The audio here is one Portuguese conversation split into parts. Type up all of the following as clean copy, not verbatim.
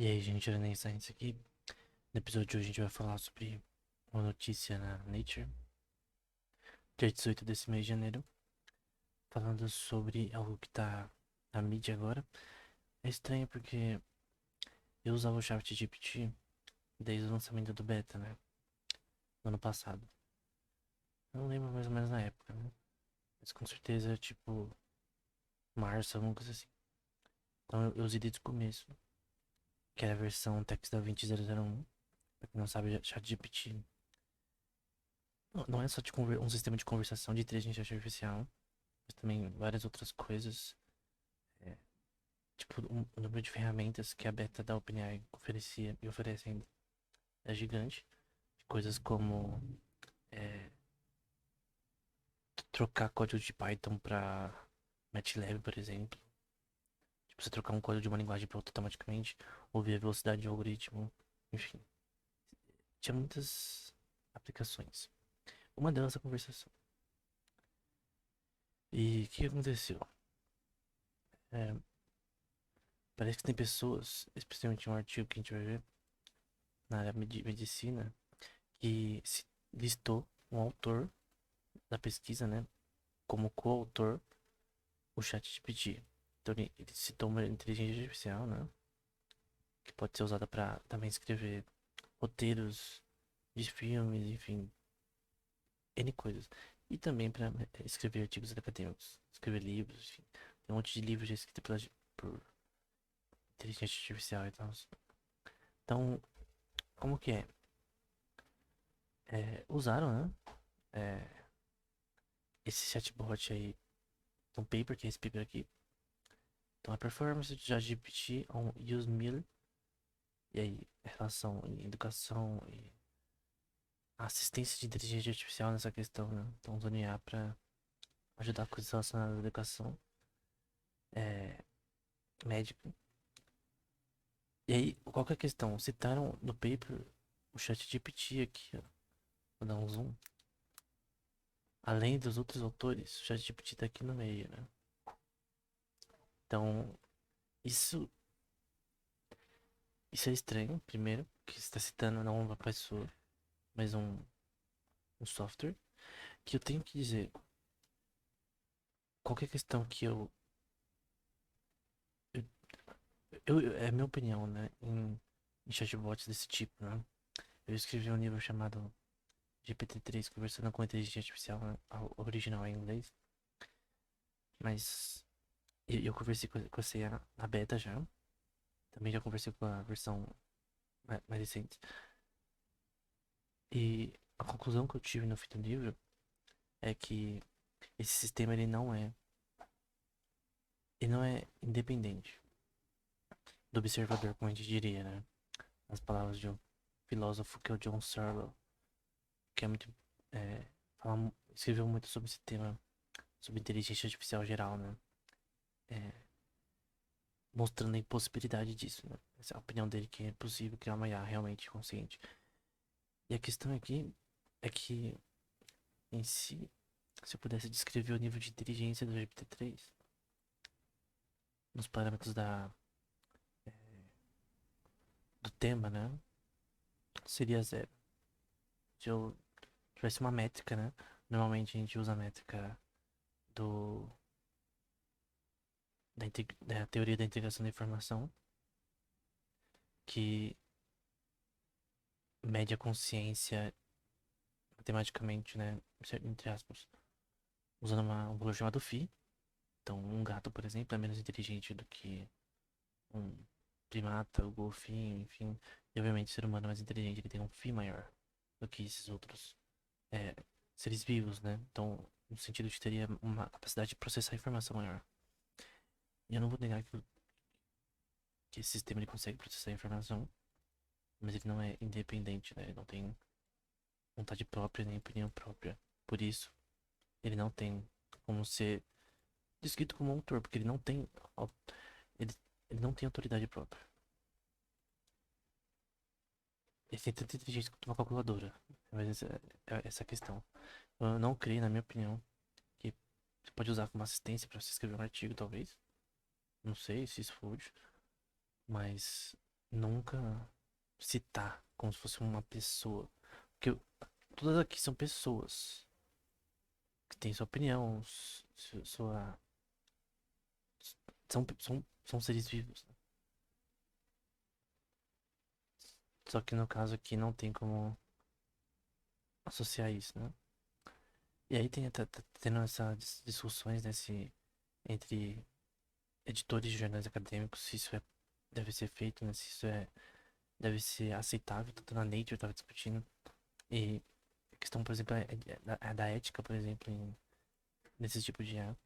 E aí, gente, Aranha Science aqui. No episódio de hoje a gente vai falar sobre uma notícia na Nature, dia 18 desse mês de janeiro, falando sobre algo que tá na mídia agora. É estranho porque eu usava o ChatGPT desde o lançamento do beta, né? No ano passado. Eu não lembro mais ou menos na época, né? Mas com certeza, tipo, março, alguma coisa assim. Então eu usei desde o começo, que era a versão Text da 20001. Pra quem não sabe, ChatGPT não é só de um sistema de conversação de inteligência artificial, mas também várias outras coisas. É, tipo, o número de ferramentas que a beta da OpenAI oferecia e oferece ainda é gigante. Coisas como é, trocar código de Python para MATLAB, por exemplo. Tipo, você trocar um código de uma linguagem para outra automaticamente, ou ver a velocidade do algoritmo. Enfim, tinha muitas aplicações. Uma delas é a conversação. E o que aconteceu? É, parece que tem pessoas, especialmente um artigo que a gente vai ver na área de medicina, que se listou um autor da pesquisa, né, como coautor, o ChatGPT. Então ele citou uma inteligência artificial, né, que pode ser usada para também escrever roteiros de filmes, enfim, N coisas. E também para escrever artigos acadêmicos, escrever livros, enfim. Tem um monte de livros já escritos por inteligência artificial e tal. Então, como que é? Usaram, né, é, esse chatbot aí, um paper, que é esse paper aqui. Então, a performance de ChatGPT on use mill. E aí, relação em educação e assistência de inteligência artificial nessa questão, né? Então, usando IA para ajudar com coisas relacionadas à educação é, médica. E aí, qual que é a questão? Citaram no paper o ChatGPT aqui, ó. Vou dar um zoom. Além dos outros autores, o ChatGPT tá aqui no meio, né? Então, isso, isso é estranho, primeiro, que você está citando não uma pessoa, mas um software. Que eu tenho que dizer, qualquer questão que é minha opinião, né? Em chatbots desse tipo, né? Eu escrevi um livro chamado GPT-3 conversando com inteligência artificial, né? O original é em inglês. Mas eu conversei com essa IA na beta já. Também já conversei com a versão mais recente. E a conclusão que eu tive no fim do livro é que esse sistema ele não é independente do observador, como a gente diria, né? Nas palavras de um filósofo que é o John Searle, que é muito. É, escreveu muito sobre esse tema, sobre inteligência artificial geral, né? É, mostrando a impossibilidade disso, né? Essa é a opinião dele, que é possível criar uma IA realmente consciente. E a questão aqui é que, em si, se eu pudesse descrever o nível de inteligência do GPT-3 nos parâmetros do tema, né? Seria zero. Se eu tivesse uma métrica, né? Normalmente a gente usa a métrica do, da teoria da integração da informação, que mede a consciência matematicamente, né? Entre aspas, usando um valor chamado φ. Então, um gato, por exemplo, é menos inteligente do que um primata, o golfinho, enfim. E, obviamente, o ser humano é mais inteligente, ele tem um φ maior do que esses outros é, seres vivos, né? Então, no sentido de teria uma capacidade de processar informação maior. E eu não vou negar que esse sistema ele consegue processar informação, mas ele não é independente, né? Ele não tem vontade própria nem opinião própria. Por isso, ele não tem como ser descrito como um autor, porque ele, ele não tem autoridade própria. Ele tem tanta inteligência quanto uma calculadora. Mas é essa a questão. Eu não creio, na minha opinião, que você pode usar como assistência para você escrever um artigo, talvez. Não sei se isso for útil, mas nunca citar como se fosse uma pessoa. Porque todas aqui são pessoas que têm sua opinião, sua. São seres vivos, né? Só que no caso aqui não tem como associar isso, né? E aí tá tendo essas discussões entre editores de jornais acadêmicos, se isso deve ser feito, né? Se isso deve ser aceitável, tanto na Nature tava discutindo. E a questão, por exemplo, é da ética, por exemplo, nesse tipo de erro.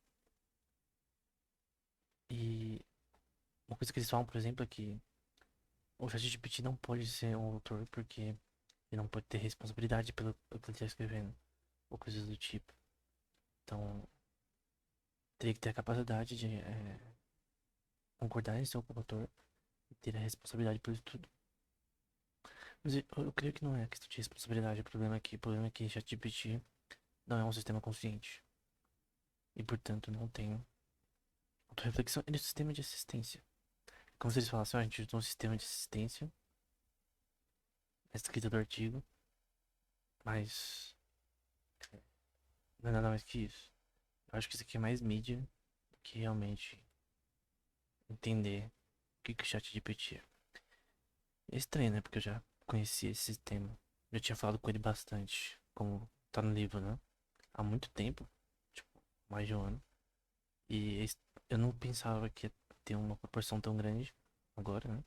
E uma coisa que eles falam, por exemplo, é que o ChatGPT não pode ser um autor porque ele não pode ter responsabilidade pelo que ele está escrevendo, ou coisas do tipo. Então, teria que ter a capacidade de concordar em ser o autor e ter a responsabilidade por isso tudo. Mas eu creio que não é questão de responsabilidade, o problema é que ChatGPT não é um sistema consciente. E, portanto, não tem autorreflexão. Ele é um sistema de assistência. Como se eles falassem, a gente usou um sistema de assistência na escrita do artigo, mas não é nada mais que isso. Eu acho que isso aqui é mais mídia do que realmente entender o que o chat GPT é. É estranho, né? Porque eu já conhecia esse sistema. Já tinha falado com ele bastante, como tá no livro, né? Há muito tempo, tipo, mais de um ano. E eu não pensava que ia ter uma proporção tão grande agora, né?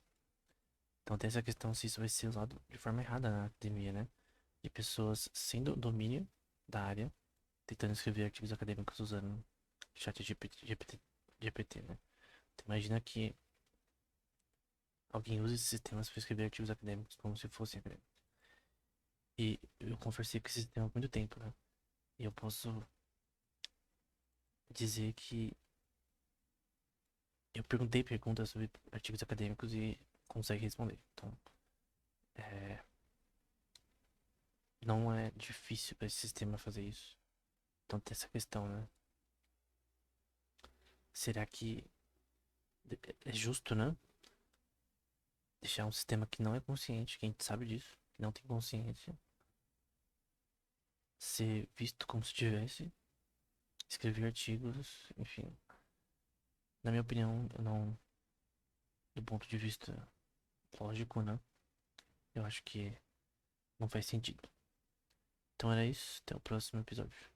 Então tem essa questão se isso vai ser usado de forma errada na academia, né? De pessoas sem domínio da área, tentando escrever artigos acadêmicos usando chat GPT, né? Então, imagina que alguém usa esses sistemas para escrever artigos acadêmicos como se fossem acadêmicos. E eu conversei com esse sistema há muito tempo, né? E eu posso dizer que eu perguntei perguntas sobre artigos acadêmicos e consegue responder. Então, é, não é difícil para esse sistema fazer isso. Então tem essa questão, né? Será que é justo, né? Deixar um sistema que não é consciente, que a gente sabe disso, que não tem consciência, ser visto como se tivesse, escrever artigos, enfim. Na minha opinião, eu não, do ponto de vista lógico, né? Eu acho que não faz sentido. Então era isso, até o próximo episódio.